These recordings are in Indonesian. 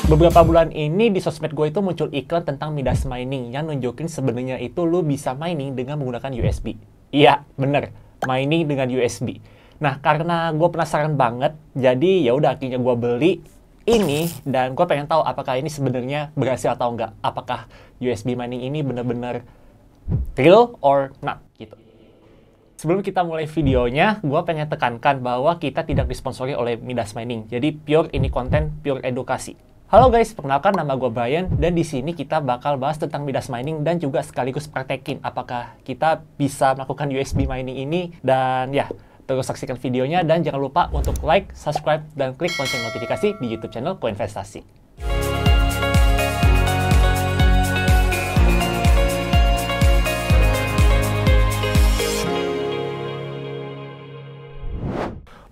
Beberapa bulan ini di sosmed gue itu muncul iklan tentang Midas Mining yang nunjukin sebenarnya itu lu bisa mining dengan menggunakan USB. Iya, bener, mining dengan USB. Nah, karena gue penasaran banget, jadi ya udah akhirnya gue beli ini dan gue pengen tahu apakah ini sebenarnya berhasil atau enggak. Apakah USB mining ini bener-bener real or not gitu. Sebelum kita mulai videonya, gue pengen tekankan bahwa kita tidak disponsori oleh Midas Mining. Jadi pure ini konten, pure edukasi. Halo guys, perkenalkan nama gue Brian dan di sini kita bakal bahas tentang Midas Mining dan juga sekaligus praktekin apakah kita bisa melakukan USB mining ini dan ya, terus saksikan videonya dan jangan lupa untuk like, subscribe, dan klik lonceng notifikasi di YouTube channel Koinvestasi.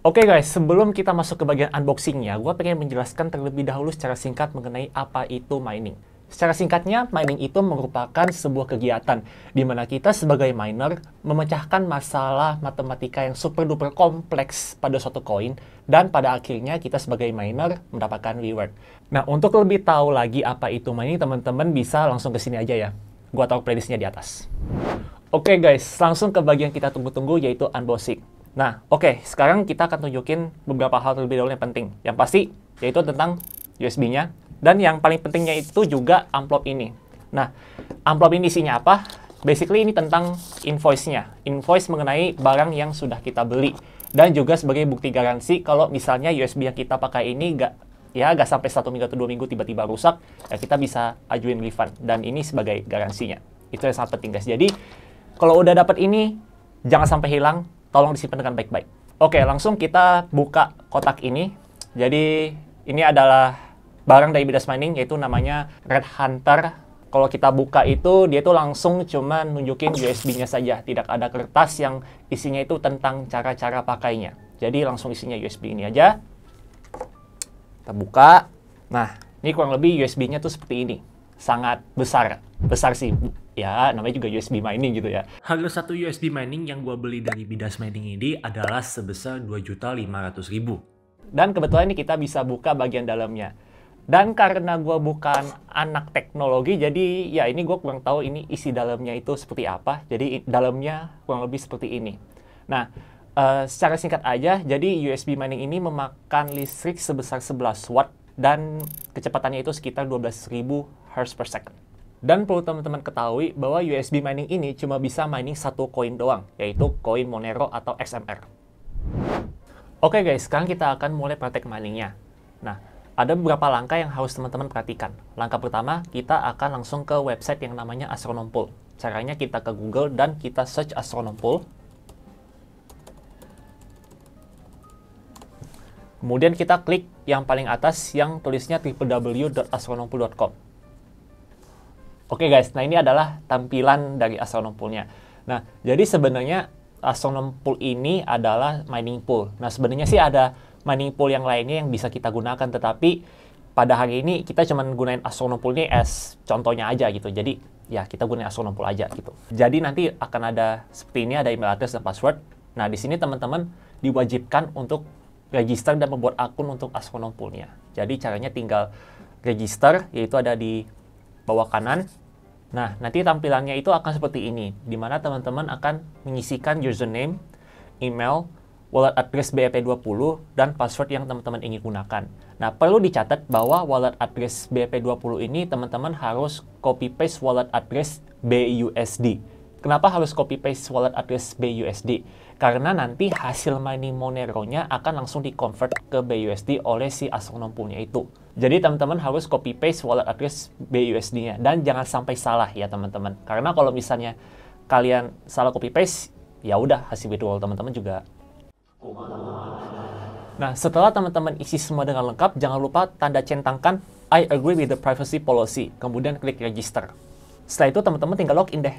Oke guys, sebelum kita masuk ke bagian unboxingnya, gue pengen menjelaskan terlebih dahulu secara singkat mengenai apa itu mining. Secara singkatnya, mining itu merupakan sebuah kegiatan di mana kita sebagai miner memecahkan masalah matematika yang super duper kompleks pada suatu koin dan pada akhirnya kita sebagai miner mendapatkan reward. Nah, untuk lebih tahu lagi apa itu mining, teman-teman bisa langsung ke sini aja ya. Gue taruh playlistnya di atas. Oke guys, langsung ke bagian kita tunggu-tunggu yaitu unboxing. Nah, oke, sekarang kita akan tunjukin beberapa hal terlebih dahulu yang penting. Yang pasti, yaitu tentang USB-nya. Dan yang paling pentingnya itu juga amplop ini. Nah, amplop ini isinya apa? Basically ini tentang invoice-nya. Invoice mengenai barang yang sudah kita beli. Dan juga sebagai bukti garansi kalau misalnya USB yang kita pakai ini nggak sampai 1 minggu atau 2 minggu tiba-tiba rusak, ya kita bisa ajuin refund. Dan ini sebagai garansinya. Itu yang sangat penting guys. Jadi, kalau udah dapat ini, jangan sampai hilang. Tolong disimpan dengan baik-baik. Oke, langsung kita buka kotak ini. Jadi, ini adalah barang dari Midas Mining, yaitu namanya Red Hunter. Kalau kita buka itu, dia tuh langsung cuma nunjukin USB-nya saja. Tidak ada kertas yang isinya itu tentang cara-cara pakainya. Jadi, langsung isinya USB ini aja. Kita buka. Nah, ini kurang lebih USB-nya tuh seperti ini. Sangat besar. Besar sih. Ya, namanya juga USB mining gitu ya. Harga satu USB mining yang gue beli dari Midas Mining ini adalah sebesar 2.500.000. Dan kebetulan ini kita bisa buka bagian dalamnya. Dan karena gue bukan anak teknologi, jadi ya ini gue kurang tahu ini isi dalamnya itu seperti apa. Jadi dalamnya kurang lebih seperti ini. Nah, secara singkat aja, jadi USB mining ini memakan listrik sebesar 11 watt dan kecepatannya itu sekitar 12.000 Hz per second. Dan perlu teman-teman ketahui bahwa USB mining ini cuma bisa mining satu koin doang, yaitu koin Monero atau XMR. Oke guys, sekarang kita akan mulai praktek miningnya. Nah, ada beberapa langkah yang harus teman-teman perhatikan. Langkah pertama, kita akan langsung ke website yang namanya Astronom Pool. Caranya kita ke Google dan kita search Astronom Pool. Kemudian kita klik yang paling atas yang tulisnya www.astronompool.com. Oke guys, nah ini adalah tampilan dari Astronom Pool-nya. Nah, jadi sebenarnya Astronom Pool ini adalah mining pool. Nah, sebenarnya sih ada mining pool yang lainnya yang bisa kita gunakan, tetapi pada hari ini kita cuma gunain Astronom Pool ini as contohnya aja gitu. Jadi, ya kita gunain Astronom Pool aja gitu. Jadi nanti akan ada seperti ini, ada email address dan password. Nah, di sini teman-teman diwajibkan untuk register dan membuat akun untuk Astronom Pool-nya. Jadi caranya tinggal register, yaitu ada di bawah kanan. Nah, nanti tampilannya itu akan seperti ini, di mana teman-teman akan mengisikan username, email, wallet address BEP20, dan password yang teman-teman ingin gunakan. Nah, perlu dicatat bahwa wallet address BEP20 ini teman-teman harus copy-paste wallet address BUSD. Kenapa harus copy-paste wallet address BUSD? Karena nanti hasil mining Monero-nya akan langsung di-convert ke BUSD oleh si Astronom Pool-nya itu. Jadi teman-teman harus copy-paste wallet address BUSD-nya. Dan jangan sampai salah ya teman-teman. Karena kalau misalnya kalian salah copy-paste, ya udah hasil withdrawal teman-teman juga. Nah, setelah teman-teman isi semua dengan lengkap, jangan lupa tanda centangkan I agree with the privacy policy. Kemudian klik register. Setelah itu teman-teman tinggal login deh.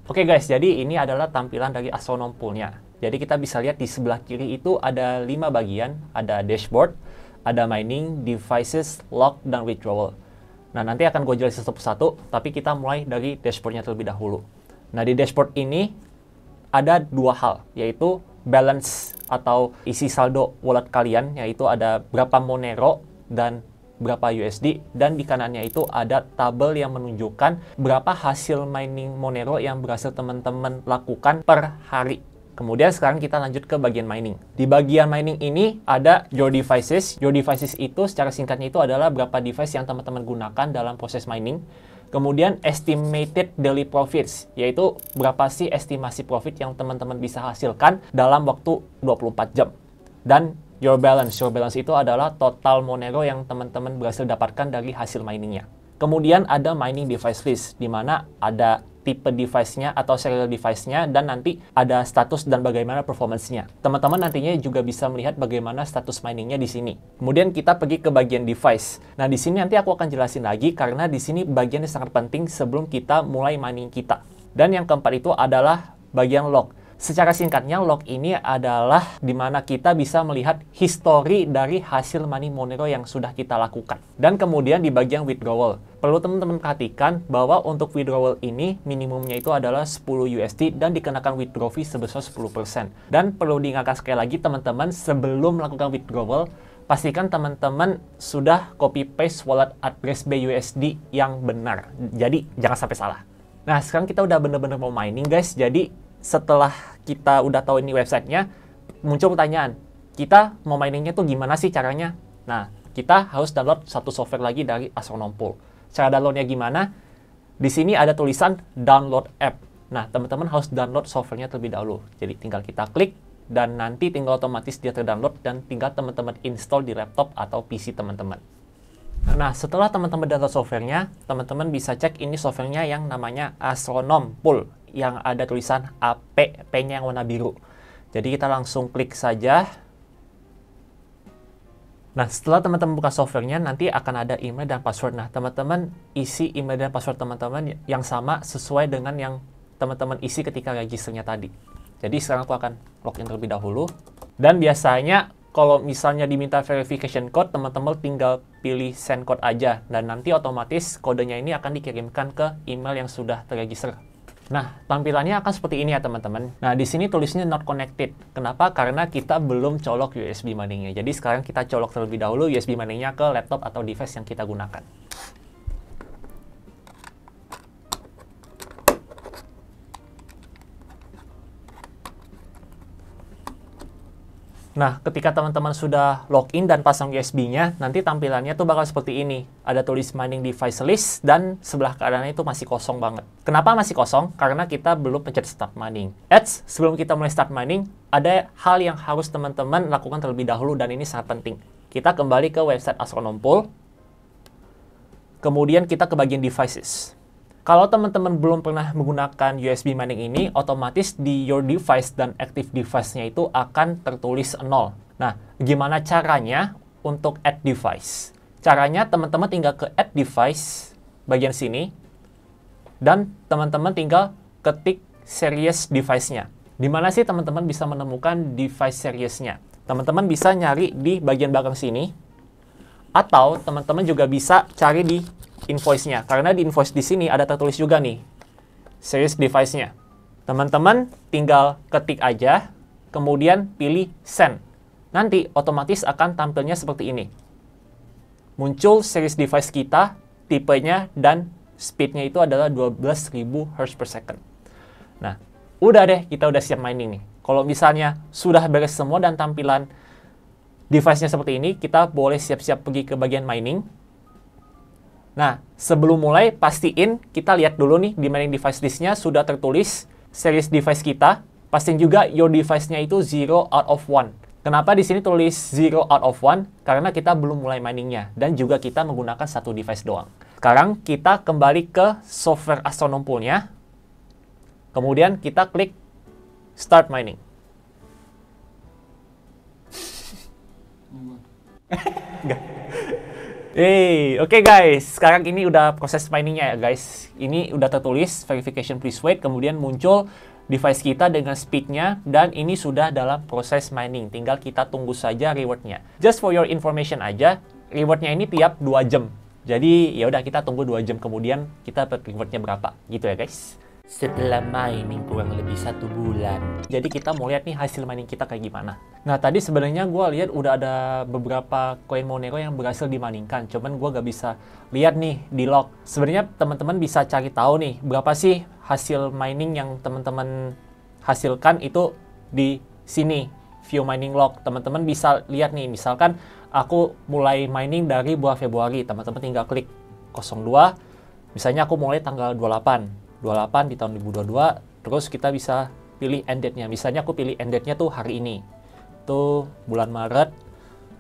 Oke guys, jadi ini adalah tampilan dari Astronom Pool-nya. Jadi kita bisa lihat di sebelah kiri itu ada 5 bagian. Ada dashboard, ada mining, devices, log, dan withdrawal. Nah, nanti akan gue jelasin satu persatu, tapi kita mulai dari dashboard-nya terlebih dahulu. Nah, di dashboard ini ada 2 hal, yaitu balance atau isi saldo wallet kalian, yaitu ada berapa Monero dan berapa USD, dan di kanannya itu ada tabel yang menunjukkan berapa hasil mining Monero yang berhasil teman-teman lakukan per hari. Kemudian sekarang kita lanjut ke bagian mining. Di bagian mining ini ada your devices. Your devices itu secara singkatnya itu adalah berapa device yang teman-teman gunakan dalam proses mining. Kemudian estimated daily profits, yaitu berapa sih estimasi profit yang teman-teman bisa hasilkan dalam waktu 24 jam. Dan your balance itu adalah total Monero yang teman-teman berhasil dapatkan dari hasil miningnya. Kemudian ada mining device list, di mana ada tipe device-nya atau serial device-nya, dan nanti ada status dan bagaimana performance-nya. Teman-teman nantinya juga bisa melihat bagaimana status miningnya di sini. Kemudian kita pergi ke bagian device. Nah, di sini nanti aku akan jelasin lagi karena di sini bagiannya sangat penting sebelum kita mulai mining kita. Dan yang keempat itu adalah bagian log. Secara singkatnya, log ini adalah di mana kita bisa melihat history dari hasil mining Monero yang sudah kita lakukan. Dan kemudian di bagian withdrawal, perlu teman-teman perhatikan bahwa untuk withdrawal ini minimumnya itu adalah 10 USD dan dikenakan withdraw fee sebesar 10%. Dan perlu diingatkan sekali lagi teman-teman, sebelum melakukan withdrawal, pastikan teman-teman sudah copy paste wallet address BUSD yang benar. Jadi jangan sampai salah. Nah, sekarang kita udah bener-bener mau mining guys. Jadi setelah kita udah tahu ini websitenya, muncul pertanyaan, kita mau miningnya tuh gimana sih caranya? Nah, kita harus download satu software lagi dari Astronom Pool. Cara downloadnya gimana? Di sini ada tulisan download app. Nah, teman-teman harus download softwarenya terlebih dahulu. Jadi tinggal kita klik, dan nanti tinggal otomatis dia terdownload, dan tinggal teman-teman install di laptop atau PC teman-teman. Nah, setelah teman-teman download softwarenya, teman-teman bisa cek ini softwarenya yang namanya Astronom Pool, yang ada tulisan AP, P-nya yang warna biru. Jadi kita langsung klik saja. Nah, setelah teman-teman buka softwarenya, nanti akan ada email dan password. Nah, teman-teman isi email dan password teman-teman yang sama sesuai dengan yang teman-teman isi ketika registernya tadi. Jadi sekarang aku akan login terlebih dahulu. Dan biasanya kalau misalnya diminta verification code, teman-teman tinggal pilih send code aja. Dan nanti otomatis kodenya ini akan dikirimkan ke email yang sudah terregister. Nah, tampilannya akan seperti ini ya teman-teman. Nah, di sini tulisnya not connected. Kenapa? Karena kita belum colok USB miningnya. Jadi sekarang kita colok terlebih dahulu USB miningnya ke laptop atau device yang kita gunakan. Nah, ketika teman-teman sudah login dan pasang USB-nya, nanti tampilannya tuh bakal seperti ini. Ada tulis mining device list, dan sebelah kanannya itu masih kosong banget. Kenapa masih kosong? Karena kita belum pencet start mining. Sebelum kita mulai start mining, ada hal yang harus teman-teman lakukan terlebih dahulu, dan ini sangat penting. Kita kembali ke website Astronom Pool. Kemudian kita ke bagian devices. Kalau teman-teman belum pernah menggunakan USB mining ini, otomatis di your device dan active device-nya itu akan tertulis 0. Nah, gimana caranya untuk add device? Caranya teman-teman tinggal ke add device bagian sini, dan teman-teman tinggal ketik series device-nya. Di mana sih teman-teman bisa menemukan device series-nya? Teman-teman bisa nyari di bagian belakang sini, atau teman-teman juga bisa cari di invoice-nya, karena di invoice di sini ada tertulis juga nih series device-nya. Teman-teman tinggal ketik aja, kemudian pilih send. Nanti otomatis akan tampilnya seperti ini. Muncul series device kita, tipenya dan speed-nya itu adalah 12.000 Hz per second. Nah, udah deh, kita udah siap mining nih. Kalau misalnya sudah beres semua dan tampilan device-nya seperti ini, kita boleh siap-siap pergi ke bagian mining. Nah, sebelum mulai, pastiin kita lihat dulu nih di mining device list-nya sudah tertulis series device kita. Pastiin juga your device-nya itu 0 out of 1. Kenapa di sini tulis 0 out of 1? Karena kita belum mulai mining-nya, dan juga kita menggunakan satu device doang. Sekarang kita kembali ke software Astronom Pool-nya. Kemudian kita klik Start Mining. Oke guys, sekarang ini udah proses miningnya ya guys. Ini udah tertulis verification please wait, kemudian muncul device kita dengan speednya, dan ini sudah dalam proses mining. Tinggal kita tunggu saja rewardnya. Just for your information aja, rewardnya ini tiap 2 jam. Jadi ya udah, kita tunggu 2 jam kemudian kita dapat rewardnya berapa, gitu ya guys. setelah mining kurang lebih 1 bulan. Jadi kita mau lihat nih hasil mining kita kayak gimana. Nah tadi sebenarnya gue lihat udah ada beberapa koin Monero yang berhasil diminingkan. Cuman gue gak bisa lihat nih di log. Sebenarnya teman-teman bisa cari tahu nih berapa sih hasil mining yang teman-teman hasilkan itu di sini. View mining log. Teman-teman bisa lihat nih, misalkan aku mulai mining dari bulan Februari. Teman-teman tinggal klik 02. Misalnya aku mulai tanggal 28 di tahun 2022, terus kita bisa pilih end date-nya. Misalnya aku pilih end date-nya tuh hari ini. Itu bulan Maret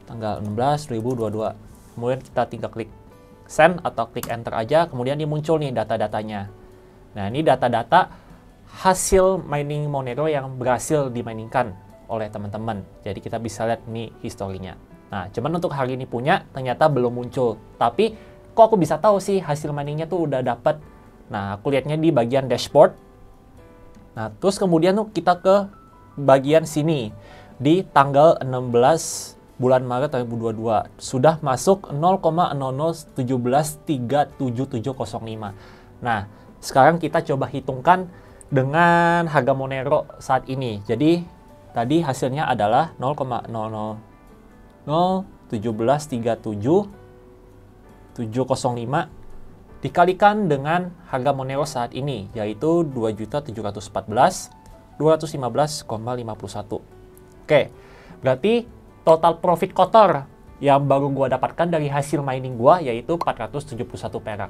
tanggal 16 2022. Kemudian kita tinggal klik send atau klik enter aja, kemudian dia muncul nih data-datanya. Nah, ini data-data hasil mining Monero yang berhasil diminingkan oleh teman-teman. Jadi kita bisa lihat nih historinya. Nah, cuman untuk hari ini punya ternyata belum muncul. Tapi kok aku bisa tahu sih hasil miningnya tuh udah dapat. Nah, aku lihatnya di bagian dashboard. Nah, terus kemudian tuh kita ke bagian sini. Di tanggal 16 bulan Maret 2022. Sudah masuk 0,00173775. Nah, sekarang kita coba hitungkan dengan harga Monero saat ini. Jadi, tadi hasilnya adalah 0,00173775 dikalikan dengan harga Monero saat ini, yaitu 2.714.215,51. Oke, berarti total profit kotor yang baru gua dapatkan dari hasil mining gua yaitu 471 perak.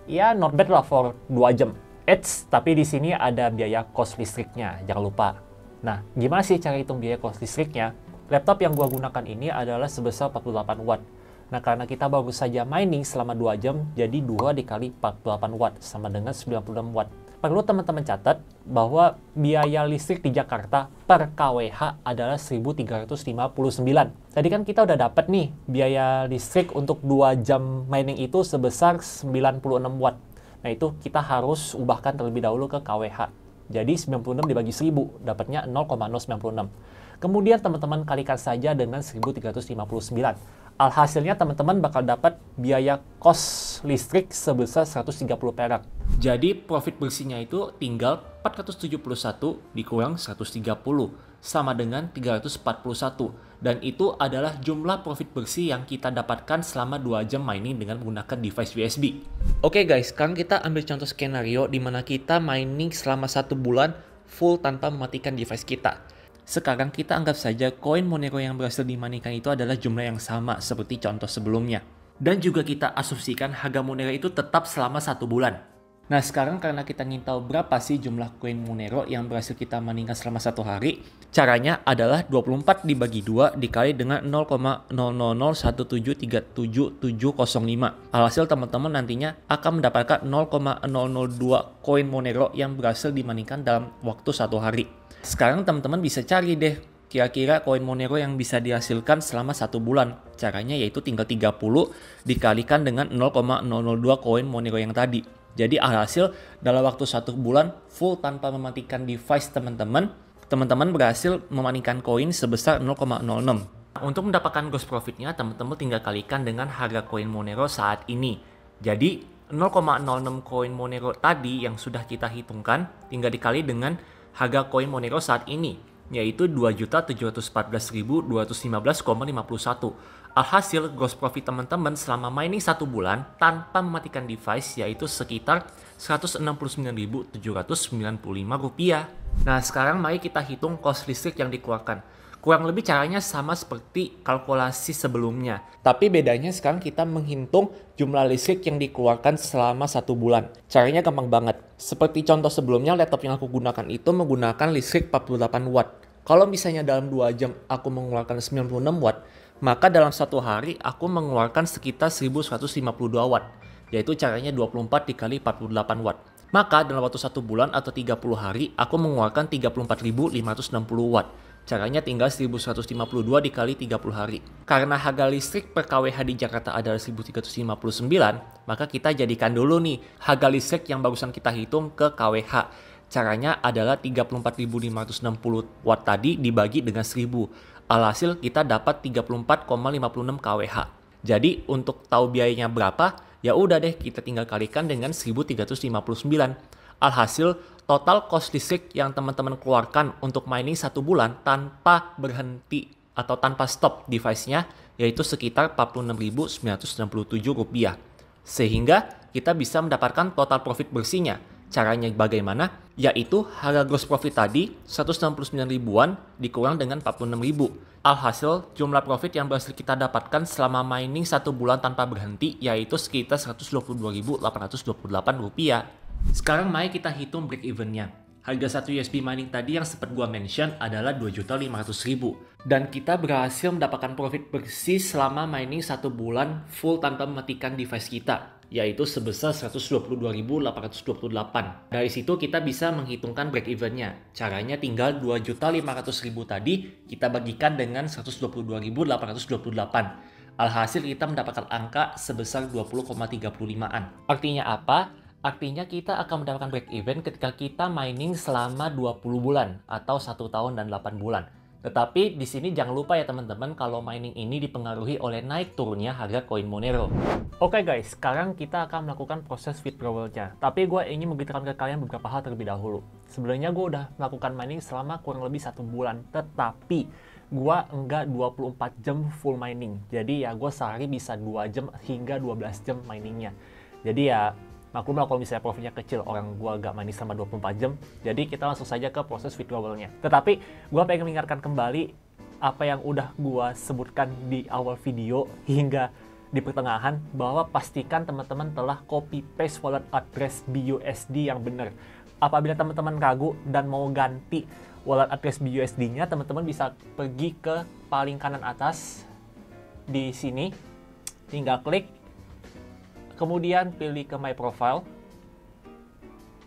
Ya, not bad lah for 2 jam. Tapi di sini ada biaya kos listriknya, jangan lupa. Nah, gimana sih cara hitung biaya kos listriknya? Laptop yang gua gunakan ini adalah sebesar 48 watt. Nah, karena kita baru saja mining selama 2 jam, jadi 2 dikali 48 watt, sama dengan 96 watt. Perlu teman-teman catat bahwa biaya listrik di Jakarta per kWh adalah 1.359. Tadi kan kita udah dapat nih, biaya listrik untuk 2 jam mining itu sebesar 96 watt. Nah, itu kita harus ubahkan terlebih dahulu ke kWh. Jadi 96 dibagi 1000, dapatnya 0,096. Kemudian teman-teman kalikan saja dengan 1.359. Alhasilnya teman-teman bakal dapat biaya kos listrik sebesar 130 perak. Jadi profit bersihnya itu tinggal 471 dikurang 130 sama dengan 341. Dan itu adalah jumlah profit bersih yang kita dapatkan selama 2 jam mining dengan menggunakan device USB. Oke guys, sekarang kita ambil contoh skenario di mana kita mining selama 1 bulan full tanpa mematikan device kita. Sekarang kita anggap saja koin Monero yang berhasil diminingkan itu adalah jumlah yang sama seperti contoh sebelumnya. Dan juga kita asumsikan harga Monero itu tetap selama 1 bulan. Nah, sekarang karena kita ingin tahu berapa sih jumlah koin Monero yang berhasil kita miningkan selama 1 hari, caranya adalah 24 dibagi 2 dikali dengan 0,0001737705. Alhasil teman-teman nantinya akan mendapatkan 0,002 koin Monero yang berhasil diminingkan dalam waktu 1 hari. Sekarang teman-teman bisa cari deh kira-kira koin Monero yang bisa dihasilkan selama 1 bulan. Caranya yaitu tinggal 30 dikalikan dengan 0,002 koin Monero yang tadi. Jadi alhasil dalam waktu 1 bulan full tanpa mematikan device teman-teman berhasil meminingkan koin sebesar 0,06. Untuk mendapatkan gross profitnya teman-teman tinggal kalikan dengan harga koin Monero saat ini. Jadi 0,06 koin Monero tadi yang sudah kita hitungkan tinggal dikali dengan harga koin Monero saat ini, yaitu 2.714.215,51. Alhasil gross profit teman-teman selama mining 1 bulan tanpa mematikan device yaitu sekitar Rp169.795. Nah, sekarang mari kita hitung cost listrik yang dikeluarkan. Kurang lebih caranya sama seperti kalkulasi sebelumnya. Tapi bedanya sekarang kita menghitung jumlah listrik yang dikeluarkan selama 1 bulan. Caranya gampang banget. Seperti contoh sebelumnya, laptop yang aku gunakan itu menggunakan listrik 48 watt. Kalau misalnya dalam 2 jam aku mengeluarkan 96 watt, maka dalam 1 hari aku mengeluarkan sekitar 1152 watt. Yaitu caranya 24 dikali 48 watt. Maka dalam waktu 1 bulan atau 30 hari, aku mengeluarkan 34.560 watt. Caranya tinggal 1152 dikali 30 hari. Karena harga listrik per kWh di Jakarta adalah 1359, maka kita jadikan dulu nih harga listrik yang barusan kita hitung ke kWh. Caranya adalah 34.560 watt tadi dibagi dengan 1000. Alhasil kita dapat 34,56 kWh. Jadi untuk tahu biayanya berapa, ya udah deh kita tinggal kalikan dengan 1359. Alhasil, total cost listrik yang teman-teman keluarkan untuk mining 1 bulan tanpa berhenti atau tanpa stop device-nya yaitu sekitar Rp46.967. Sehingga kita bisa mendapatkan total profit bersihnya. Caranya bagaimana? Yaitu harga gross profit tadi 169 ribuan dikurang dengan 46 ribu. Alhasil jumlah profit yang berhasil kita dapatkan selama mining 1 bulan tanpa berhenti yaitu sekitar Rp122.828. Sekarang mari kita hitung break even-nya. Harga 1 USB mining tadi yang sempat gua mention adalah Rp2.500.000. Dan kita berhasil mendapatkan profit bersih selama mining 1 bulan full tanpa mematikan device kita, yaitu sebesar Rp122.828. Dari situ kita bisa menghitungkan break even-nya. Caranya tinggal Rp2.500.000 tadi kita bagikan dengan Rp122.828. Alhasil kita mendapatkan angka sebesar 20,35an. Artinya apa? Artinya kita akan mendapatkan break even ketika kita mining selama 20 bulan atau 1 tahun dan 8 bulan. Tetapi di sini jangan lupa ya teman-teman kalau mining ini dipengaruhi oleh naik turunnya harga koin Monero. Oke guys, sekarang kita akan melakukan proses withdrawal-nya. Tapi gue ingin memberitahukan ke kalian beberapa hal terlebih dahulu. Sebenarnya gue udah melakukan mining selama kurang lebih 1 bulan. Tetapi gue enggak 24 jam full mining. Jadi ya gue sehari bisa 2 jam hingga 12 jam miningnya. Jadi ya maklumlah kalau misalnya profitnya kecil, orang gua gak mainin selama 24 jam. Jadi kita langsung saja ke proses withdrawal-nya. Tetapi gua pengen mengingatkan kembali apa yang udah gua sebutkan di awal video hingga di pertengahan, bahwa pastikan teman-teman telah copy paste wallet address BUSD yang benar. Apabila teman-teman ragu dan mau ganti wallet address BUSD-nya, teman-teman bisa pergi ke paling kanan atas di sini, tinggal klik, kemudian pilih ke My Profile,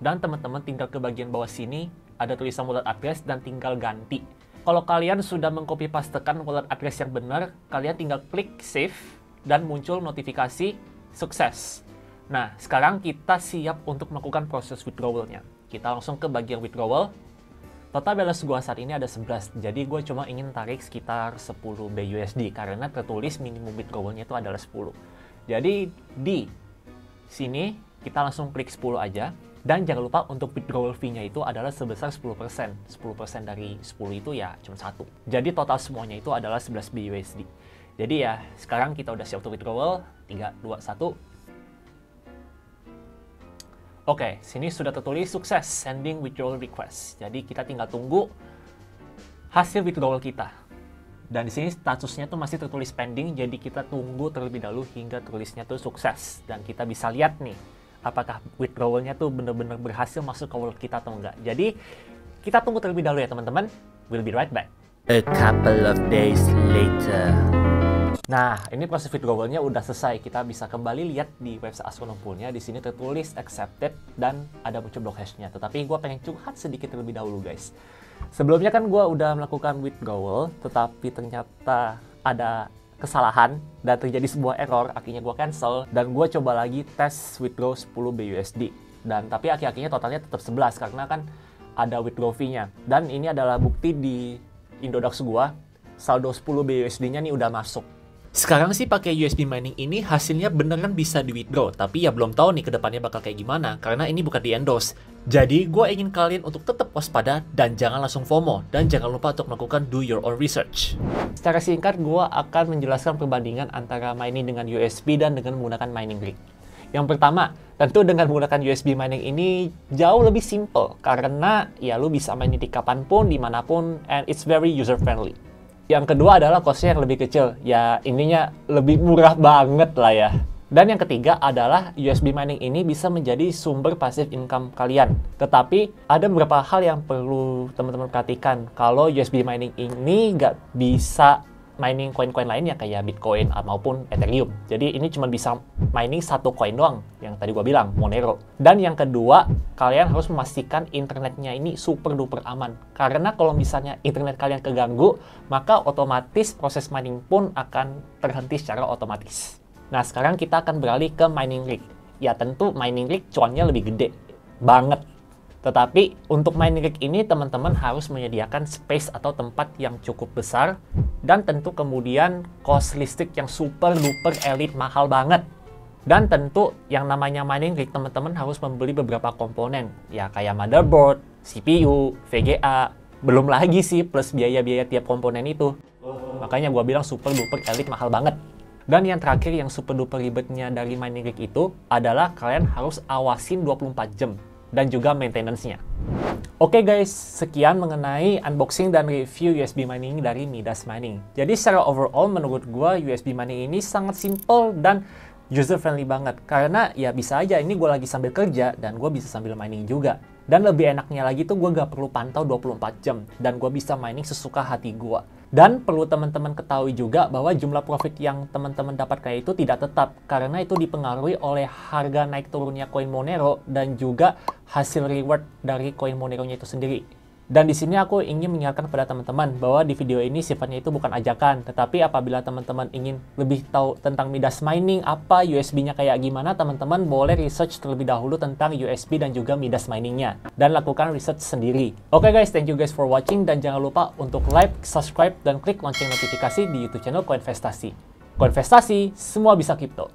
dan teman-teman tinggal ke bagian bawah sini, ada tulisan wallet address dan tinggal ganti. Kalau kalian sudah mengcopy pastekan wallet address yang benar, kalian tinggal klik Save, dan muncul notifikasi sukses. Nah, sekarang kita siap untuk melakukan proses withdrawal-nya. Kita langsung ke bagian withdrawal. Total balance gua saat ini ada 11, jadi gue cuma ingin tarik sekitar 10 BUSD, karena tertulis minimum withdrawal-nya itu adalah 10. Jadi di sini kita langsung klik 10 aja, dan jangan lupa untuk withdrawal fee-nya itu adalah sebesar 10%. 10% dari 10 itu ya cuma 1. Jadi total semuanya itu adalah 11 BUSD. Jadi ya sekarang kita udah siap untuk withdrawal. 3, 2, 1. Oke, sini sudah tertulis sukses sending withdrawal request. Jadi kita tinggal tunggu hasil withdrawal kita. Dan di sini statusnya tuh masih tertulis pending, jadi kita tunggu terlebih dahulu hingga tulisnya tuh sukses. Dan kita bisa lihat nih, apakah withdrawalnya tuh benar-benar berhasil masuk ke wallet kita atau enggak. Jadi kita tunggu terlebih dahulu ya teman-teman. We'll be right back. A couple of days later. Nah, ini proses withdrawalnya udah selesai. Kita bisa kembali lihat di website Astronom Pool-nya. Di sini tertulis accepted dan ada muncul block hash-nya. Tetapi gue pengen curhat sedikit terlebih dahulu guys. Sebelumnya kan gue udah melakukan withdrawal, tetapi ternyata ada kesalahan dan terjadi sebuah error, akhirnya gue cancel, dan gue coba lagi tes withdraw 10 BUSD. Dan tapi akhir-akhirnya totalnya tetap 11 karena kan ada withdraw fee-nya. Dan ini adalah bukti di Indodax gue, saldo 10 BUSD-nya nih udah masuk. Sekarang sih pakai USB mining ini hasilnya beneran bisa di withdraw, tapi ya belum tahu nih kedepannya bakal kayak gimana karena ini bukan di endorse. Jadi gue ingin kalian untuk tetap waspada dan jangan langsung FOMO, dan jangan lupa untuk melakukan do your own research. Secara singkat gue akan menjelaskan perbandingan antara mining dengan USB dan dengan menggunakan mining rig. Yang pertama, tentu dengan menggunakan USB mining ini jauh lebih simple karena ya lu bisa mining di kapanpun, dimanapun, and it's very user friendly. Yang kedua adalah cost-nya yang lebih kecil, ya ininya lebih murah banget lah ya. Dan yang ketiga adalah USB mining ini bisa menjadi sumber passive income kalian. Tetapi ada beberapa hal yang perlu teman-teman perhatikan. Kalau USB mining ini nggak bisa mining koin-koin lainnya kayak Bitcoin maupun Ethereum. Jadi ini cuma bisa mining satu koin doang, yang tadi gua bilang, Monero. Dan yang kedua, kalian harus memastikan internetnya ini super duper aman. Karena kalau misalnya internet kalian keganggu, maka otomatis proses mining pun akan terhenti secara otomatis. Nah, sekarang kita akan beralih ke mining rig. Ya tentu mining rig cuannya lebih gede banget. Tetapi untuk mining rig ini teman-teman harus menyediakan space atau tempat yang cukup besar, dan tentu kemudian cost listrik yang super duper elite mahal banget. Dan tentu yang namanya mining rig, teman-teman harus membeli beberapa komponen, ya kayak motherboard, CPU, VGA, belum lagi sih plus biaya-biaya tiap komponen itu. Makanya gua bilang super duper elite mahal banget. Dan yang terakhir yang super duper ribetnya dari mining rig itu adalah kalian harus awasin 24 jam dan juga maintenance-nya. Oke guys, sekian mengenai unboxing dan review USB mining dari Midas Mining. Jadi secara overall menurut gua USB mining ini sangat simple dan user friendly banget, karena ya bisa aja ini gue lagi sambil kerja dan gue bisa sambil mining juga. Dan lebih enaknya lagi tuh gue gak perlu pantau 24 jam dan gue bisa mining sesuka hati gue. Dan perlu teman-teman ketahui juga bahwa jumlah profit yang teman-teman dapatkan itu tidak tetap, karena itu dipengaruhi oleh harga naik turunnya koin Monero dan juga hasil reward dari koin Monero-nya itu sendiri. Dan di sini aku ingin mengingatkan kepada teman-teman bahwa di video ini sifatnya itu bukan ajakan, tetapi apabila teman-teman ingin lebih tahu tentang Midas Mining, apa USB-nya kayak gimana, teman-teman boleh research terlebih dahulu tentang USB dan juga Midas Mining-nya, dan lakukan research sendiri. Oke guys, thank you guys for watching, dan jangan lupa untuk like, subscribe, dan klik lonceng notifikasi di YouTube channel Koinvestasi. Koinvestasi, semua bisa kripto.